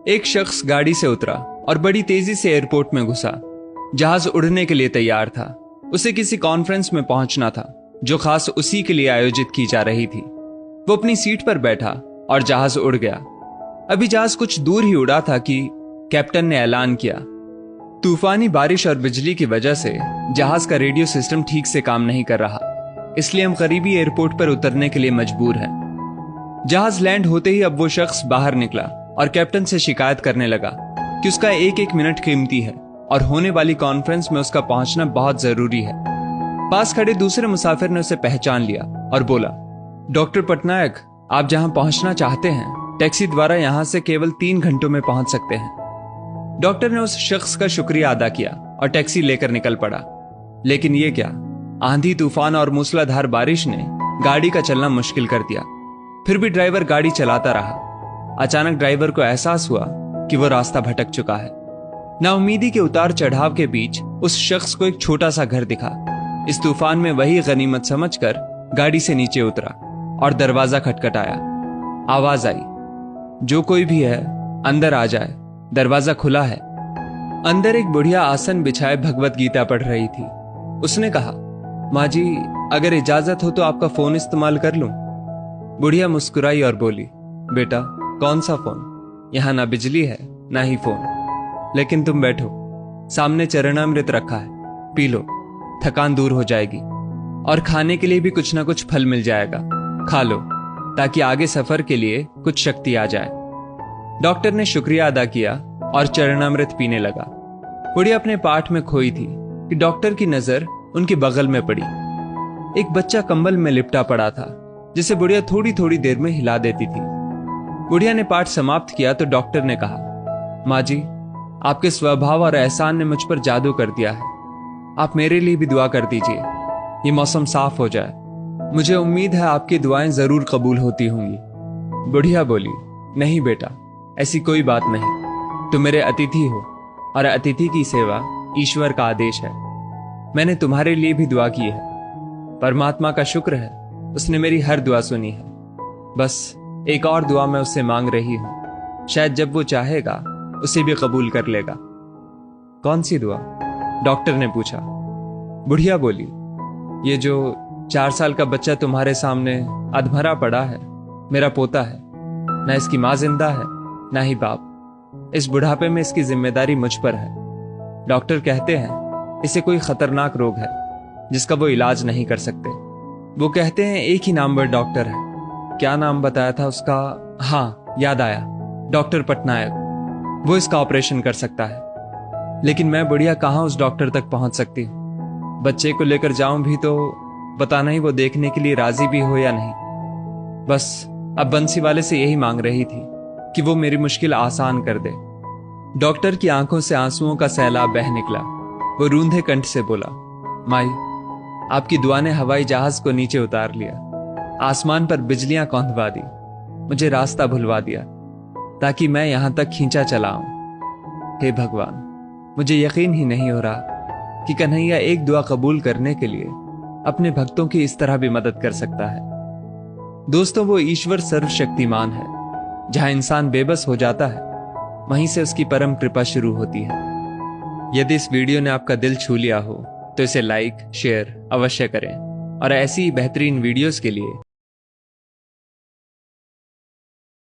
एक शख्स गाड़ी से उतरा और बड़ी तेजी से एयरपोर्ट में घुसा। जहाज उड़ने के लिए तैयार था। उसे किसी कॉन्फ्रेंस में पहुंचना था जो खास उसी के लिए आयोजित की जा रही थी। वो अपनी सीट पर बैठा और जहाज उड़ गया। अभी जहाज कुछ दूर ही उड़ा था कि कैप्टन ने ऐलान किया, तूफानी बारिश और बिजली की वजह से जहाज का रेडियो सिस्टम ठीक से काम नहीं कर रहा, इसलिए हम करीबी एयरपोर्ट पर उतरने के लिए मजबूर हैं। जहाज लैंड होते ही अब वो शख्स बाहर निकला और कैप्टन से शिकायत करने लगा कि उसका एक एक मिनट कीमती है और होने वाली कॉन्फ्रेंस में उसका पहुंचना बहुत जरूरी है। पास खड़े दूसरे मुसाफिर ने उसे पहचान लिया और बोला, डॉक्टर पटनायक, आप जहां पहुंचना चाहते हैं टैक्सी द्वारा यहां से केवल 3 घंटों में पहुंच सकते हैं। डॉक्टर ने उस शख्स का शुक्रिया अदा किया और टैक्सी लेकर निकल पड़ा। लेकिन ये क्या, आंधी तूफान और मूसलाधार बारिश ने गाड़ी का चलना मुश्किल कर दिया। फिर भी ड्राइवर गाड़ी चलाता रहा। अचानक ड्राइवर को एहसास हुआ कि वो रास्ता भटक चुका है। नाउमीदी के उतार चढ़ाव के बीच उस शख्स को एक छोटा सा घर दिखा। इस तूफान में वही गनीमत समझकर गाड़ी से नीचे उतरा और दरवाजा खटखटाया। आवाज आई, जो कोई भी है अंदर आ जाए, दरवाजा खुला है। अंदर एक बुढ़िया आसन बिछाए भगवत गीता पढ़ रही थी। उसने कहा, माँ जी, अगर इजाजत हो तो आपका फोन इस्तेमाल कर लूं। बुढ़िया मुस्कुराई और बोली, बेटा, कौन सा फोन? यहां ना बिजली है ना ही फोन। लेकिन तुम बैठो, सामने चरणामृत रखा है, पी लो, थकान दूर हो जाएगी। और खाने के लिए भी कुछ ना कुछ फल मिल जाएगा, खा लो ताकि आगे सफर के लिए कुछ शक्ति आ जाए। डॉक्टर ने शुक्रिया अदा किया और चरणामृत पीने लगा। बुढ़िया अपने पाठ में खोई थी कि डॉक्टर की नजर उनके बगल में पड़ी। एक बच्चा कंबल में लिपटा पड़ा था जिसे बुढ़िया थोड़ी थोड़ी देर में हिला देती थी। बुढ़िया ने पाठ समाप्त किया तो डॉक्टर ने कहा, माँ जी, आपके स्वभाव और एहसान ने मुझ पर जादू कर दिया है। आप मेरे लिए भी दुआ कर दीजिए, ये मौसम साफ हो जाए। मुझे उम्मीद है आपकी दुआएं जरूर कबूल होती होंगी। बुढ़िया बोली, नहीं बेटा, ऐसी कोई बात नहीं। तुम मेरे अतिथि हो और अतिथि की सेवा ईश्वर का आदेश है। मैंने तुम्हारे लिए भी दुआ की है। परमात्मा का शुक्र है, उसने मेरी हर दुआ सुनी है। बस एक और दुआ मैं उससे मांग रही हूं, शायद जब वो चाहेगा उसे भी कबूल कर लेगा। कौन सी दुआ? डॉक्टर ने पूछा। बुढ़िया बोली, ये जो 4 साल का बच्चा तुम्हारे सामने अधमरा पड़ा है, मेरा पोता है। ना इसकी माँ जिंदा है ना ही बाप। इस बुढ़ापे में इसकी जिम्मेदारी मुझ पर है। डॉक्टर कहते हैं इसे कोई खतरनाक रोग है जिसका वो इलाज नहीं कर सकते। वो कहते हैं एक ही नामवर डॉक्टर है। क्या नाम बताया था उसका? हाँ, याद आया, डॉक्टर पटनायक। वो इसका ऑपरेशन कर सकता है। लेकिन मैं बुढ़िया कहाँ उस डॉक्टर तक पहुंच सकती हूँ? बच्चे को लेकर जाऊं भी तो पता नहीं वो देखने के लिए राजी भी हो या नहीं। बस अब बंसी वाले से यही मांग रही थी कि वो मेरी मुश्किल आसान कर दे। डॉक्टर की आंखों से आंसुओं का सैलाब बह निकला। वो रूंधे कंठ से बोला, माई, आपकी दुआ ने हवाई जहाज को नीचे उतार लिया, आसमान पर बिजलियां कौंधवा दी, मुझे रास्ता भुलवा दिया ताकि मैं यहां तक खींचा चला आऊं। हे भगवान, मुझे यकीन ही नहीं हो रहा कि कन्हैया एक दुआ कबूल करने के लिए अपने भक्तों की इस तरह भी मदद कर सकता है। दोस्तों, वो ईश्वर सर्वशक्तिमान है। जहां इंसान बेबस हो जाता है वहीं से उसकी परम कृपा शुरू होती है। यदि इस वीडियो ने आपका दिल छू लिया हो तो इसे लाइक शेयर अवश्य करें और ऐसी ही बेहतरीन वीडियोस के लिए